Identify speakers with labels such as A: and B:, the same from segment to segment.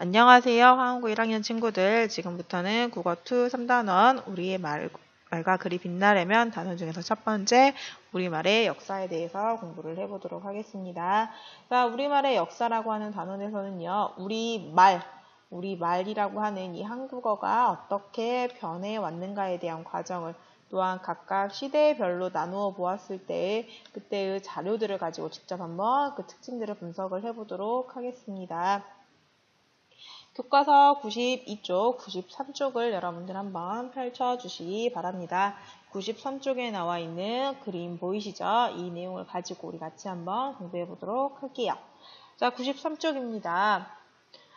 A: 안녕하세요. 화원고 1학년 친구들. 지금부터는 국어2 3단원 우리의 말과 글이 빛나려면 단원 중에서 첫 번째 우리말의 역사에 대해서 공부를 해보도록 하겠습니다. 자, 우리말의 역사라고 하는 단원에서는요. 우리말이라고 하는 이 한국어가 어떻게 변해왔는가에 대한 과정을 또한 각각 시대별로 나누어 보았을 때 그때의 자료들을 가지고 직접 한번 그 특징들을 분석을 해보도록 하겠습니다. 교과서 92쪽, 93쪽을 여러분들 한번 펼쳐주시기 바랍니다. 93쪽에 나와 있는 그림 보이시죠? 이 내용을 가지고 우리 같이 한번 공부해 보도록 할게요. 자, 93쪽입니다.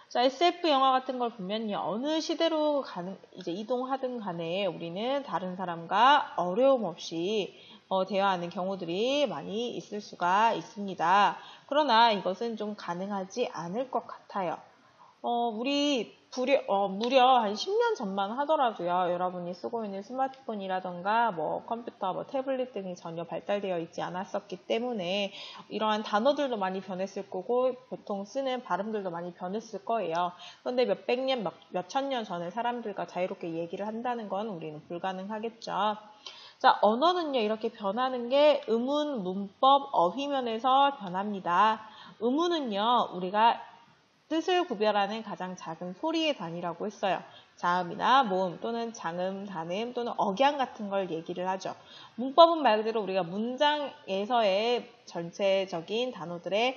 A: 자, SF 영화 같은 걸 보면요. 어느 시대로 이동하든 간에 우리는 다른 사람과 어려움 없이 대화하는 경우들이 많이 있을 수가 있습니다. 그러나 이것은 좀 가능하지 않을 것 같아요. 무려 한 10년 전만 하더라도요, 여러분이 쓰고 있는 스마트폰이라던가, 컴퓨터, 태블릿 등이 전혀 발달되어 있지 않았었기 때문에, 이러한 단어들도 많이 변했을 거고, 보통 쓰는 발음들도 많이 변했을 거예요. 그런데 몇백 년, 몇천 년 전에 사람들과 자유롭게 얘기를 한다는 건 우리는 불가능하겠죠. 자, 언어는요, 이렇게 변하는 게 의문, 문법, 어휘면에서 변합니다. 의문은요, 우리가 뜻을 구별하는 가장 작은 소리의 단위라고 했어요. 자음이나 모음 또는 장음, 단음 또는 억양 같은 걸 얘기를 하죠. 문법은 말 그대로 우리가 문장에서의 전체적인 단어들의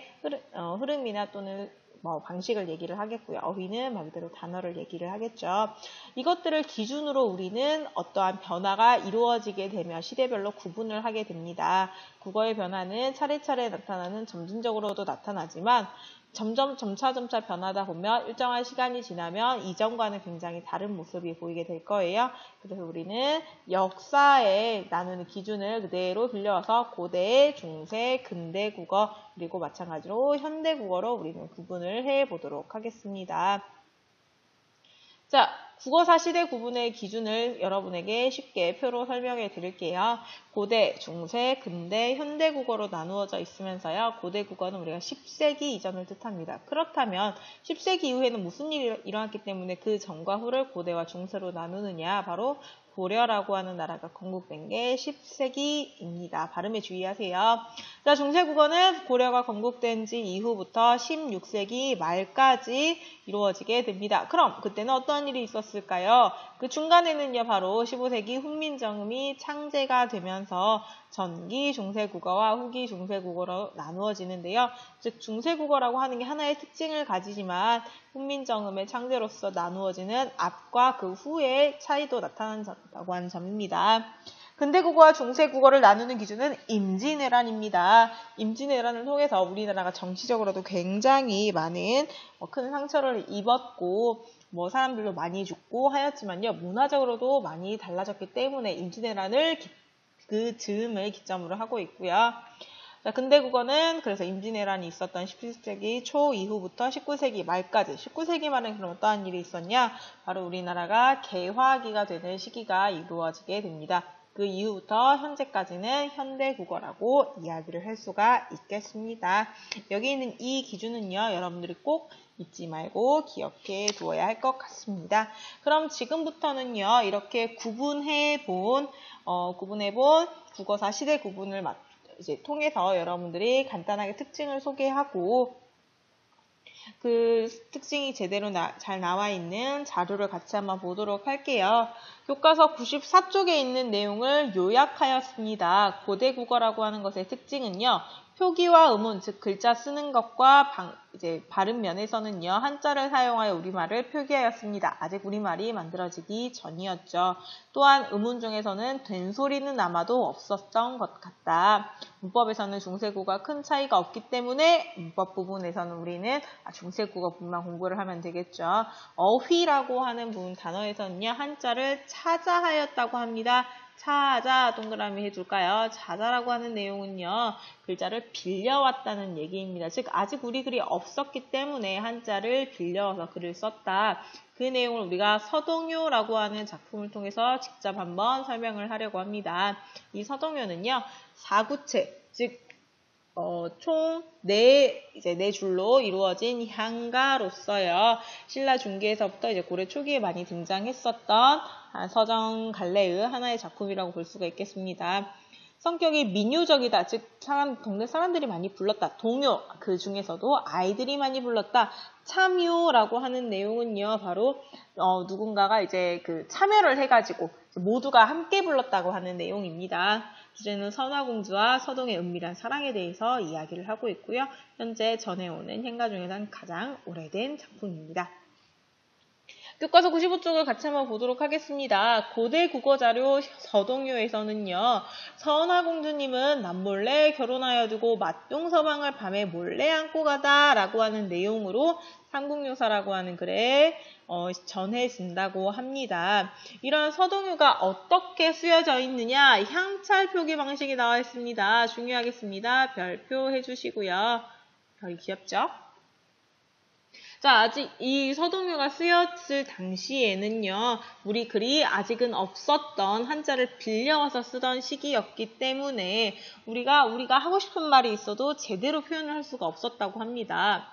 A: 흐름이나 또는 방식을 얘기를 하겠고요. 어휘는 말 그대로 단어를 얘기를 하겠죠. 이것들을 기준으로 우리는 어떠한 변화가 이루어지게 되면 시대별로 구분을 하게 됩니다. 국어의 변화는 차례차례 나타나는 점진적으로도 나타나지만 점차 변하다 보면 일정한 시간이 지나면 이전과는 굉장히 다른 모습이 보이게 될 거예요. 그래서 우리는 역사에 나누는 기준을 그대로 빌려와서 고대, 중세, 근대 국어 그리고 마찬가지로 현대 국어로 우리는 구분을 해보도록 하겠습니다. 자, 국어사 시대 구분의 기준을 여러분에게 쉽게 표로 설명해 드릴게요. 고대, 중세, 근대, 현대 국어로 나누어져 있으면서요. 고대 국어는 우리가 10세기 이전을 뜻합니다. 그렇다면 10세기 이후에는 무슨 일이 일어났기 때문에 그 전과 후를 고대와 중세로 나누느냐? 바로 고려라고 하는 나라가 건국된 게 10세기입니다. 발음에 주의하세요. 자, 중세국어는 고려가 건국된 지 이후부터 16세기 말까지 이루어지게 됩니다. 그럼 그때는 어떤 일이 있었을까요? 그 중간에는요, 바로 15세기 훈민정음이 창제가 되면서 전기 중세국어와 후기 중세국어로 나누어지는데요. 즉 중세국어라고 하는 게 하나의 특징을 가지지만 훈민정음의 창제로서 나누어지는 앞과 그 후의 차이도 나타난다고 하는 점입니다. 근대국어와 중세국어를 나누는 기준은 임진왜란입니다. 임진왜란을 통해서 우리나라가 정치적으로도 굉장히 많은 큰 상처를 입었고 사람들도 많이 죽고 하였지만요. 문화적으로도 많이 달라졌기 때문에 임진왜란을 그 즈음을 기점으로 하고 있고요. 자, 근대국어는 그래서 임진왜란이 있었던 17세기 초 이후부터 19세기 말까지 19세기 말은 그럼 어떠한 일이 있었냐? 바로 우리나라가 개화기가 되는 시기가 이루어지게 됩니다. 그 이후부터 현재까지는 현대국어라고 이야기를 할 수가 있겠습니다. 여기 있는 이 기준은요, 여러분들이 꼭 잊지 말고 기억해 두어야 할 것 같습니다. 그럼 지금부터는요, 이렇게 구분해본 국어사 시대 구분을 이제 통해서 여러분들이 간단하게 특징을 소개하고 그 특징이 제대로 잘 나와 있는 자료를 같이 한번 보도록 할게요. 교과서 94쪽에 있는 내용을 요약하였습니다. 고대 국어라고 하는 것의 특징은요. 표기와 음운, 즉 글자 쓰는 것과 발음 면에서는요. 한자를 사용하여 우리말을 표기하였습니다. 아직 우리말이 만들어지기 전이었죠. 또한 음운 중에서는 된소리는 아마도 없었던 것 같다. 문법에서는 중세국어가 큰 차이가 없기 때문에 문법 부분에서는 우리는 중세국어 부분만 공부를 하면 되겠죠. 어휘라고 하는 부분 단어에서는요. 한자를 찾아하였다고 합니다. 찾아 동그라미 해줄까요? 찾아라고 하는 내용은요. 글자를 빌려왔다는 얘기입니다. 즉 아직 우리 글이 없었기 때문에 한자를 빌려와서 글을 썼다. 그 내용을 우리가 서동요라고 하는 작품을 통해서 직접 한번 설명을 하려고 합니다. 이 서동요는요. 사구체, 즉 총 네 줄로 이루어진 향가로서요. 신라 중기에서부터 이제 고려 초기에 많이 등장했었던 서정 갈래의 하나의 작품이라고 볼 수가 있겠습니다. 성격이 민요적이다. 즉, 동네 사람들이 많이 불렀다. 동요, 그 중에서도 아이들이 많이 불렀다. 참요라고 하는 내용은요, 바로, 누군가가 이제 참여를 해가지고 모두가 함께 불렀다고 하는 내용입니다. 주제는 선화공주와 서동의 은밀한 사랑에 대해서 이야기를 하고 있고요. 현재 전해오는 향가 중에서는 가장 오래된 작품입니다. 교과서 95쪽을 같이 한번 보도록 하겠습니다. 고대 국어자료 서동요에서는요. 선화공주님은 남몰래 결혼하여 두고 맞동서방을 밤에 몰래 안고 가다 라고 하는 내용으로 삼국유사라고 하는 글에 전해진다고 합니다. 이런 서동요가 어떻게 쓰여져 있느냐? 향찰 표기 방식이 나와 있습니다. 중요하겠습니다. 별표 해주시고요. 별이 귀엽죠? 자, 아직 이 서동요가 쓰였을 당시에는요, 우리 글이 아직은 없었던 한자를 빌려와서 쓰던 시기였기 때문에 우리가 하고 싶은 말이 있어도 제대로 표현을 할 수가 없었다고 합니다.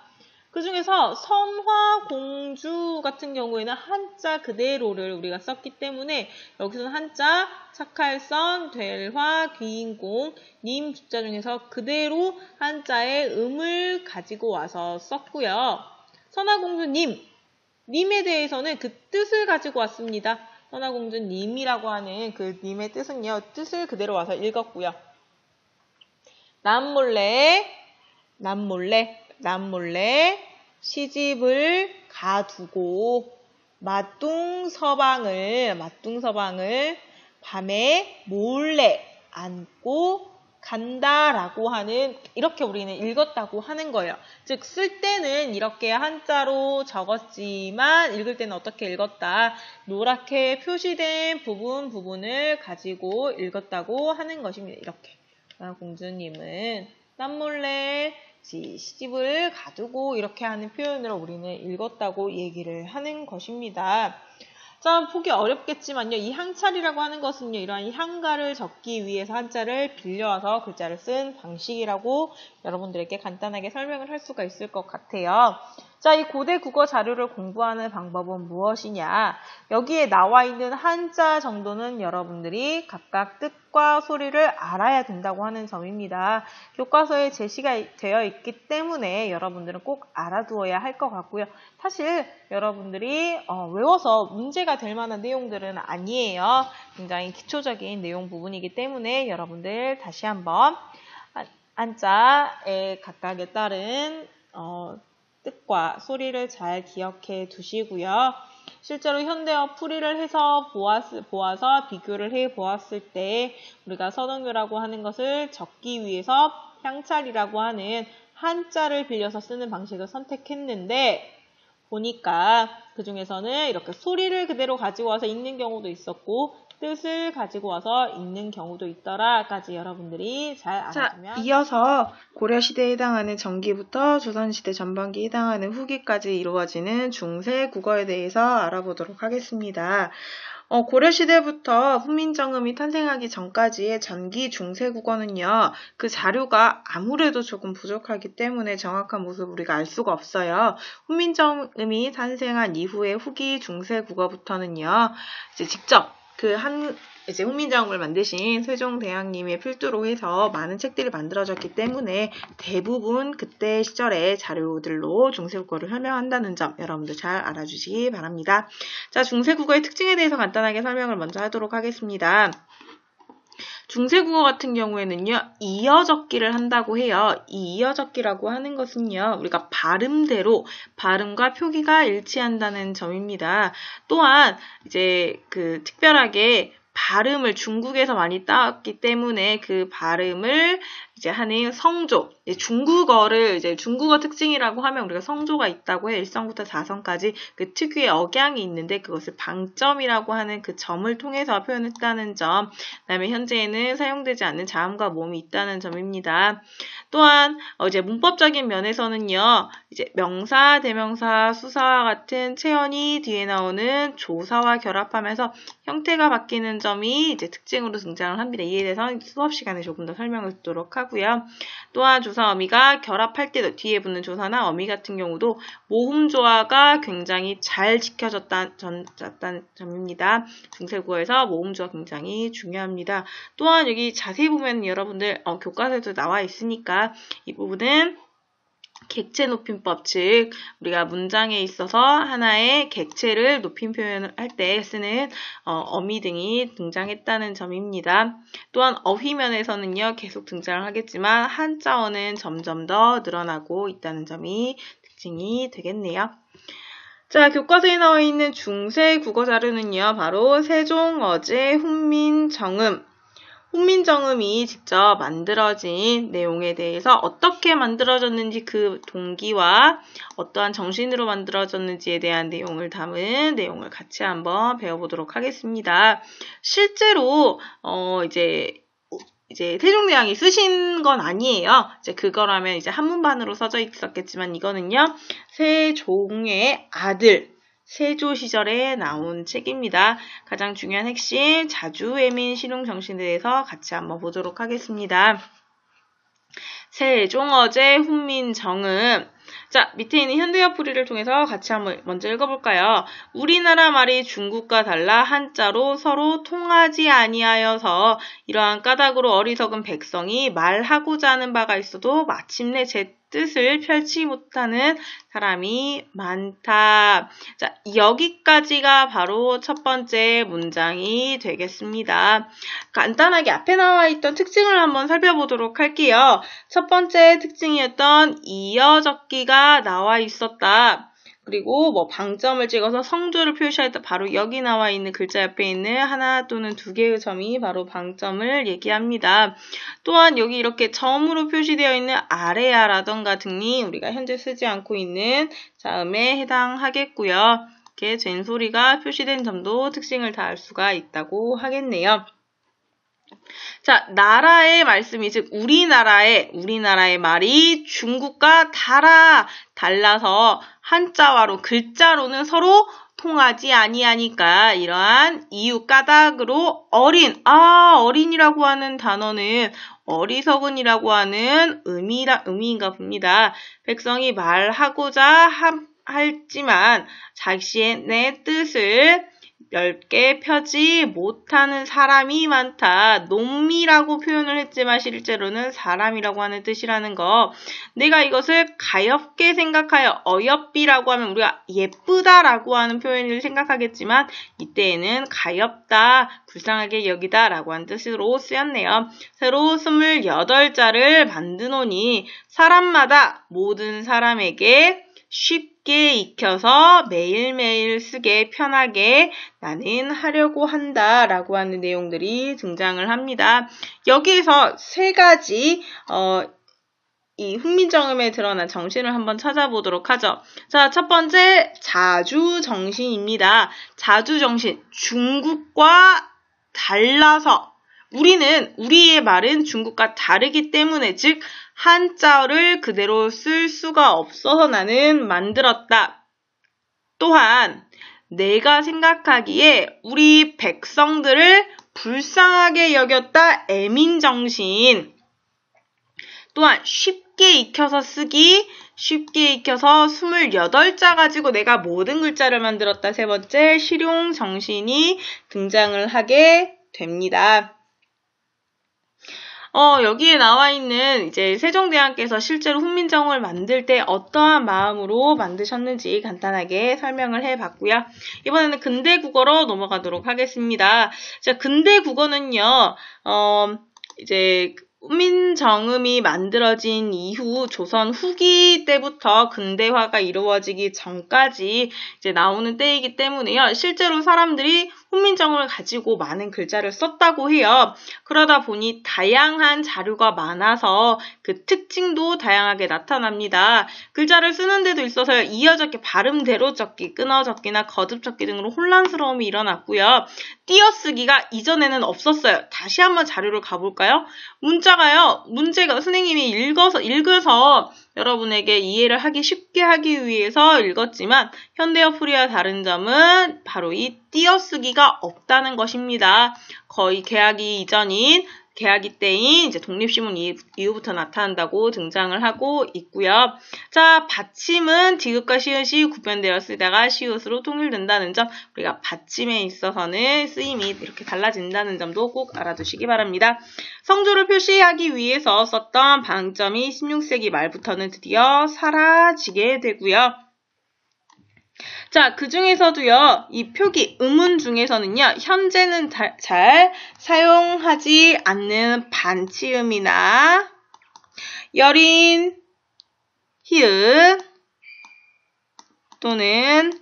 A: 그 중에서 선화공주 같은 경우에는 한자 그대로를 우리가 썼기 때문에 여기서는 한자, 착할선, 될화, 귀인공, 님 숫자 중에서 그대로 한자의 음을 가지고 와서 썼고요. 선화공주님, 님에 대해서는 그 뜻을 가지고 왔습니다. 선화공주님이라고 하는 그 님의 뜻은요, 뜻을 그대로 와서 읽었고요. 남몰래 시집을 가두고 맞둥서방을 밤에 몰래 안고 간다라고 하는, 이렇게 우리는 읽었다고 하는 거예요. 즉, 쓸 때는 이렇게 한자로 적었지만 읽을 때는 어떻게 읽었다? 노랗게 표시된 부분을 가지고 읽었다고 하는 것입니다. 이렇게. 공주님은 남몰래 시집을 가두고 이렇게 하는 표현으로 우리는 읽었다고 얘기를 하는 것입니다. 자, 보기 어렵겠지만요. 이 향찰이라고 하는 것은요. 이러한 향가를 적기 위해서 한자를 빌려와서 글자를 쓴 방식이라고 여러분들에게 간단하게 설명을 할 수가 있을 것 같아요. 자, 이 고대 국어 자료를 공부하는 방법은 무엇이냐? 여기에 나와 있는 한자 정도는 여러분들이 각각 뜻과 소리를 알아야 된다고 하는 점입니다. 교과서에 제시가 되어 있기 때문에 여러분들은 꼭 알아두어야 할 것 같고요. 사실 여러분들이 외워서 문제가 될 만한 내용들은 아니에요. 굉장히 기초적인 내용 부분이기 때문에 여러분들 다시 한번 한자의 각각에 따른 뜻과 소리를 잘 기억해 두시고요. 실제로 현대어 풀이를 해서 보아서 비교를 해 보았을 때 우리가 서동요라고 하는 것을 적기 위해서 향찰이라고 하는 한자를 빌려서 쓰는 방식을 선택했는데 보니까 그 중에서는 이렇게 소리를 그대로 가지고 와서 읽는 경우도 있었고 뜻을 가지고 와서 읽는 경우도 있더라까지 여러분들이 잘 알아두면. 자, 이어서 고려시대에 해당하는 전기부터 조선시대 전반기에 해당하는 후기까지 이루어지는 중세 국어에 대해서 알아보도록 하겠습니다. 고려시대부터 훈민정음이 탄생하기 전까지의 전기 중세 국어는요, 그 자료가 아무래도 조금 부족하기 때문에 정확한 모습을 우리가 알 수가 없어요. 훈민정음이 탄생한 이후의 후기 중세 국어부터는요, 이제 직접 이제 훈민정음을 만드신 세종대왕님의 필두로 해서 많은 책들이 만들어졌기 때문에 대부분 그때 시절의 자료들로 중세국어를 설명한다는 점 여러분들 잘 알아주시기 바랍니다. 자, 중세국어의 특징에 대해서 간단하게 설명을 먼저 하도록 하겠습니다. 중세국어 같은 경우에는요, 이어적기를 한다고 해요. 이 이어적기라고 하는 것은요, 우리가 발음대로 발음과 표기가 일치한다는 점입니다. 또한 이제 특별하게 발음을 중국에서 많이 따왔기 때문에 그 발음을 이제 하는 성조, 중국어를 중국어 특징이라고 하면 우리가 성조가 있다고 해. 1성부터 4성까지 그 특유의 억양이 있는데 그것을 방점이라고 하는 그 점을 통해서 표현했다는 점. 그다음에 현재에는 사용되지 않는 자음과 모음이 있다는 점입니다. 또한 문법적인 면에서는요. 명사, 대명사, 수사와 같은 체언이 뒤에 나오는 조사와 결합하면서 형태가 바뀌는 점이 특징으로 등장을 합니다. 이에 대해서는 수업 시간에 조금 더 설명을 듣도록 하고요. 또한 조사 어미가 결합할 때도 뒤에 붙는 조사나 어미 같은 경우도 모음 조화가 굉장히 잘 지켜졌다는 점입니다. 중세국어에서 모음 조화 굉장히 중요합니다. 또한 여기 자세히 보면 여러분들 교과서에도 나와 있으니까 이 부분은 객체 높임법, 즉 우리가 문장에 있어서 하나의 객체를 높임 표현을 할 때 쓰는 어미 등이 등장했다는 점입니다. 또한 어휘면에서는요. 계속 등장을 하겠지만 한자어는 점점 더 늘어나고 있다는 점이 특징이 되겠네요. 자, 교과서에 나와 있는 중세 국어 자료는요. 바로 세종어제 훈민정음, 훈민정음이 직접 만들어진 내용에 대해서 어떻게 만들어졌는지 그 동기와 어떠한 정신으로 만들어졌는지에 대한 내용을 담은 내용을 같이 한번 배워보도록 하겠습니다. 실제로 이제 세종대왕이 쓰신 건 아니에요. 그거라면 한문반으로 써져 있었겠지만 이거는요. 세종의 아들 세조 시절에 나온 책입니다. 가장 중요한 핵심 자주애민 실용 정신에 대해서 같이 한번 보도록 하겠습니다. 세종어제 훈민정음. 자, 밑에 있는 현대어 풀이를 통해서 같이 한번 먼저 읽어볼까요? 우리나라 말이 중국과 달라 한자로 서로 통하지 아니하여서 이러한 까닭으로 어리석은 백성이 말하고자 하는 바가 있어도 마침내 제 뜻을 펼치 못하는 사람이 많다. 자, 여기까지가 바로 첫 번째 문장이 되겠습니다. 간단하게 앞에 나와 있던 특징을 한번 살펴보도록 할게요. 첫 번째 특징이었던 이어적기가 나와 있었다. 그리고 방점을 찍어서 성조를 표시했다. 바로 여기 나와 있는 글자 옆에 있는 하나 또는 두 개의 점이 바로 방점을 얘기합니다. 또한 여기 이렇게 점으로 표시되어 있는 아래야라던가 등이 우리가 현재 쓰지 않고 있는 자음에 해당하겠고요. 이렇게 젠소리가 표시된 점도 특징을 다 알 수가 있다고 하겠네요. 자, 나라의 말씀이, 즉 우리나라의 말이 중국과 달라서 한자와로 글자로는 서로 통하지 아니하니까 이러한 이유 까닭으로 어린이라고 하는 단어는 어리석은이라고 하는 의미인가 봅니다. 백성이 말하고자 할지만 자신의 뜻을 넓게 펴지 못하는 사람이 많다. 놈이라고 표현을 했지만 실제로는 사람이라고 하는 뜻이라는 거. 내가 이것을 가엽게 생각하여 어여삐라고 하면 우리가 예쁘다라고 하는 표현을 생각하겠지만 이때에는 가엽다, 불쌍하게 여기다 라고 하는 뜻으로 쓰였네요. 새로 28자를 만드노니 사람마다 모든 사람에게 쉽게 익혀서 매일매일 쓰게 편하게 나는 하려고 한다 라고 하는 내용들이 등장을 합니다. 여기에서 세 가지 이 훈민정음에 드러난 정신을 한번 찾아보도록 하죠. 자, 첫 번째 자주정신입니다. 자주정신, 중국과 달라서 우리의 말은 중국과 다르기 때문에, 즉 한자어를 그대로 쓸 수가 없어서 나는 만들었다. 또한 내가 생각하기에 우리 백성들을 불쌍하게 여겼다. 애민정신. 또한 쉽게 익혀서 쓰기, 쉽게 익혀서 28자 가지고 내가 모든 글자를 만들었다. 세 번째 실용정신이 등장을 하게 됩니다. 여기에 나와 있는 세종대왕께서 실제로 훈민정음을 만들 때 어떠한 마음으로 만드셨는지 간단하게 설명을 해봤고요. 이번에는 근대국어로 넘어가도록 하겠습니다. 자, 근대국어는요,
B: 훈민정음이 만들어진 이후 조선 후기 때부터 근대화가 이루어지기 전까지 이제 나오는 때이기 때문에요. 실제로 사람들이 훈민정음을 가지고 많은 글자를 썼다고 해요. 그러다 보니 다양한 자료가 많아서 그 특징도 다양하게 나타납니다. 글자를 쓰는 데도 있어서 이어적기, 발음대로 적기, 끊어 적기나 거듭 적기 등으로 혼란스러움이 일어났고요. 띄어쓰기가 이전에는 없었어요. 다시 한번 자료를 가볼까요? 문제가 선생님이 읽어서 여러분에게 이해를 하기 쉽게 하기 위해서 읽었지만 현대어 풀이와 다른 점은 바로 이 띄어쓰기가 없다는 것입니다. 거의 개하기 때인 이제 독립신문 이후부터 나타난다고 등장을 하고 있고요. 자, 받침은 디귿과 시읒이 구별되어 쓰다가 시읒으로 통일된다는 점, 우리가 받침에 있어서는 쓰임이 이렇게 달라진다는 점도 꼭 알아두시기 바랍니다. 성조를 표시하기 위해서 썼던 방점이 16세기 말부터는 드디어 사라지게 되고요. 자, 그 중에서도요, 이 표기, 음운 중에서는요, 현재는 잘 사용하지 않는 반치음이나 여린, 히읗 또는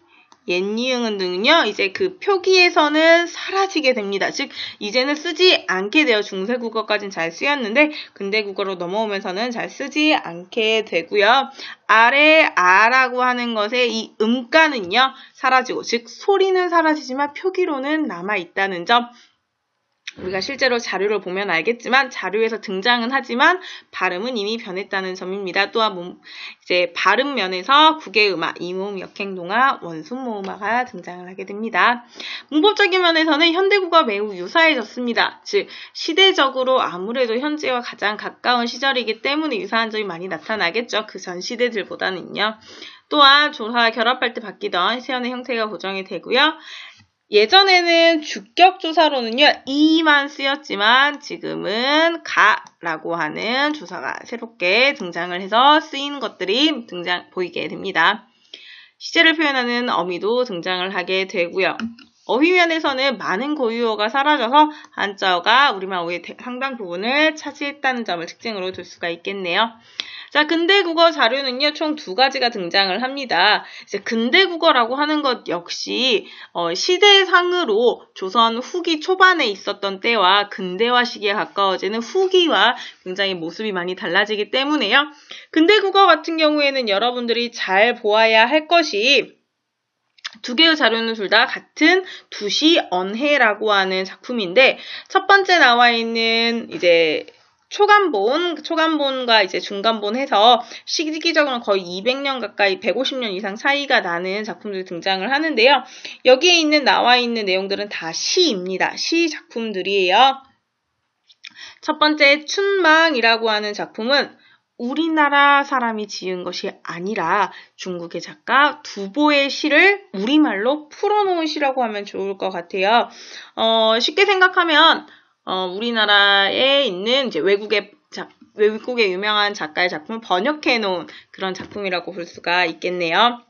B: 옛니은 등은요, 이제 그 표기에서는 사라지게 됩니다. 즉, 이제는 쓰지 않게 돼요. 중세국어까지는 잘 쓰였는데, 근대국어로 넘어오면서는 잘 쓰지 않게 되고요. 아래 아라고 하는 것의 이 음가는요, 사라지고, 즉, 소리는 사라지지만 표기로는 남아있다는 점, 우리가 실제로 자료를 보면 알겠지만 자료에서 등장은 하지만 발음은 이미 변했다는 점입니다. 또한 이제 발음 면에서 국외음화, 이모음, 역행동화, 원순모음화가 등장을 하게 됩니다. 문법적인 면에서는 현대국어와 매우 유사해졌습니다. 즉 시대적으로 아무래도 현재와 가장 가까운 시절이기 때문에 유사한 점이 많이 나타나겠죠. 그 전 시대들보다는요. 또한 조사 결합할 때 바뀌던 세연의 형태가 고정이 되고요. 예전에는 주격조사로는요, 이만 쓰였지만 지금은 가라고 하는 조사가 새롭게 등장을 해서 쓰인 것들이 보이게 됩니다. 시제를 표현하는 어미도 등장을 하게 되고요. 어휘면에서는 많은 고유어가 사라져서 한자어가 우리말어의 상당 부분을 차지했다는 점을 특징으로 둘 수가 있겠네요. 자, 근대국어 자료는요, 총 2가지가 등장을 합니다. 이제 근대국어라고 하는 것 역시 시대상으로 조선 후기 초반에 있었던 때와 근대화 시기에 가까워지는 후기와 굉장히 모습이 많이 달라지기 때문에요. 근대국어 같은 경우에는 여러분들이 잘 보아야 할 것이 2개의 자료는 둘 다 같은 두시 언해라고 하는 작품인데 첫 번째 나와 있는 이제 초간본과 이제 중간본 해서 시기적으로는 거의 200년 가까이 150년 이상 차이가 나는 작품들이 등장을 하는데요. 여기에 나와 있는 내용들은 다 시입니다. 시 작품들이에요. 첫 번째 춘망이라고 하는 작품은 우리나라 사람이 지은 것이 아니라 중국의 작가 두보의 시를 우리말로 풀어놓은 시라고 하면 좋을 것 같아요. 쉽게 생각하면 우리나라에 있는 이제 외국의 유명한 작가의 작품을 번역해 놓은 그런 작품이라고 볼 수가 있겠네요.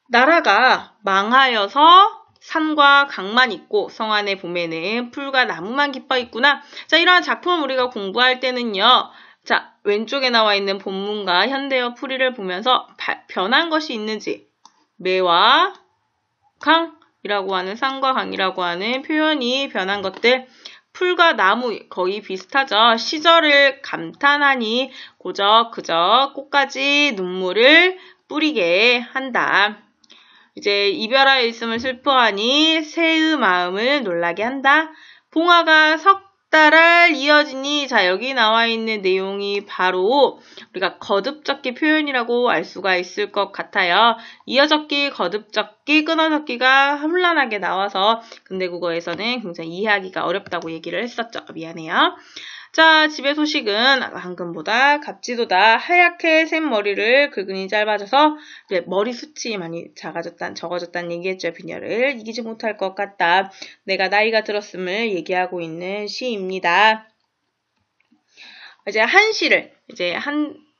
B: 나라가 망하여서 산과 강만 있고 성 안에 보면은 풀과 나무만 깊어 있구나. 자, 이러한 작품을 우리가 공부할 때는요. 자, 왼쪽에 나와 있는 본문과 현대어 풀이를 보면서 변한 것이 있는지 매와 강이라고 하는 산과 강이라고 하는 표현이 변한 것들 풀과 나무 거의 비슷하죠. 시절을 감탄하니 고적 그저 꽃까지 눈물을 뿌리게 한다. 이제 이별하여 있음을 슬퍼하니 새의 마음을 놀라게 한다. 봉화가 석 달을 이어지니 자 여기 나와 있는 내용이 바로 우리가 거듭적기 표현이라고 알 수가 있을 것 같아요. 이어적기, 거듭적기, 끊어적기가 혼란하게 나와서 근대국어에서는 굉장히 이해하기가 어렵다고 얘기를 했었죠. 미안해요. 자, 집의 소식은 황금보다 값지도다. 하얗게 샌 머리를 긁으니 짧아져서 머리 숱이 많이 적어졌다는 얘기했죠. 빈혈을 이기지 못할 것 같다. 내가 나이가 들었음을 얘기하고 있는 시입니다. 이제 한시를 이제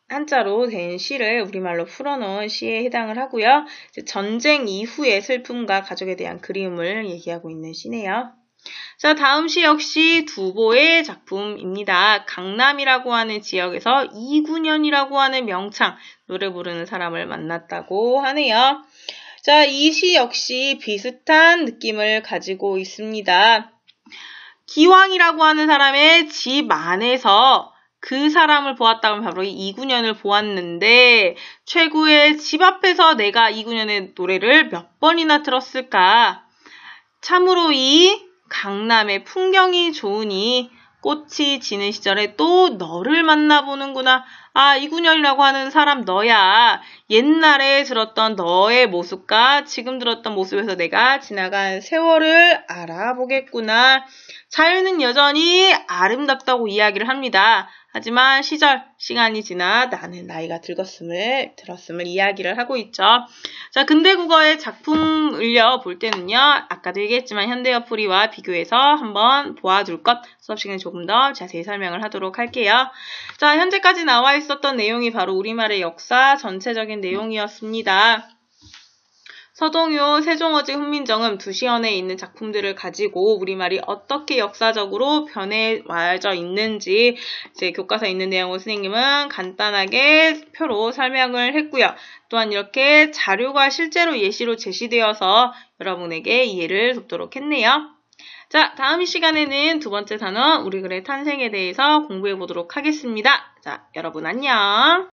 B: 한자로 된 시를 우리말로 풀어놓은 시에 해당을 하고요. 이제 전쟁 이후의 슬픔과 가족에 대한 그리움을 얘기하고 있는 시네요. 자, 다음 시 역시 두보의 작품입니다. 강남이라고 하는 지역에서 이군현이라고 하는 명창, 노래 부르는 사람을 만났다고 하네요. 자, 이 시 역시 비슷한 느낌을 가지고 있습니다. 기왕이라고 하는 사람의 집 안에서 그 사람을 보았다면 바로 이 이군현을 보았는데 최고의 집 앞에서 내가 이군현의 노래를 몇 번이나 들었을까? 참으로 이 강남의 풍경이 좋으니 꽃이 지는 시절에 또 너를 만나보는구나. 아, 이군현이라고 하는 사람 너야. 옛날에 들었던 너의 모습과 지금 들었던 모습에서 내가 지나간 세월을 알아보겠구나. 자유는 여전히 아름답다고 이야기를 합니다. 하지만 시간이 지나 나는 나이가 들었음을 이야기를 하고 있죠. 자, 근대국어의 작품을요, 볼 때는요, 아까도 얘기했지만 현대어풀이와 비교해서 한번 보아둘 것, 수업 시간에 조금 더 자세히 설명을 하도록 할게요. 자, 현재까지 나와 있었던 내용이 바로 우리말의 역사 전체적인 내용이었습니다. 서동요, 세종어지, 훈민정음 두 시연에 있는 작품들을 가지고 우리말이 어떻게 역사적으로 변해와져 있는지 이제 교과서에 있는 내용을 선생님은 간단하게 표로 설명을 했고요. 또한 이렇게 자료가 실제로 예시로 제시되어서 여러분에게 이해를 돕도록 했네요. 자, 다음 시간에는 두 번째 단어 우리 글의 탄생에 대해서 공부해 보도록 하겠습니다. 자, 여러분 안녕.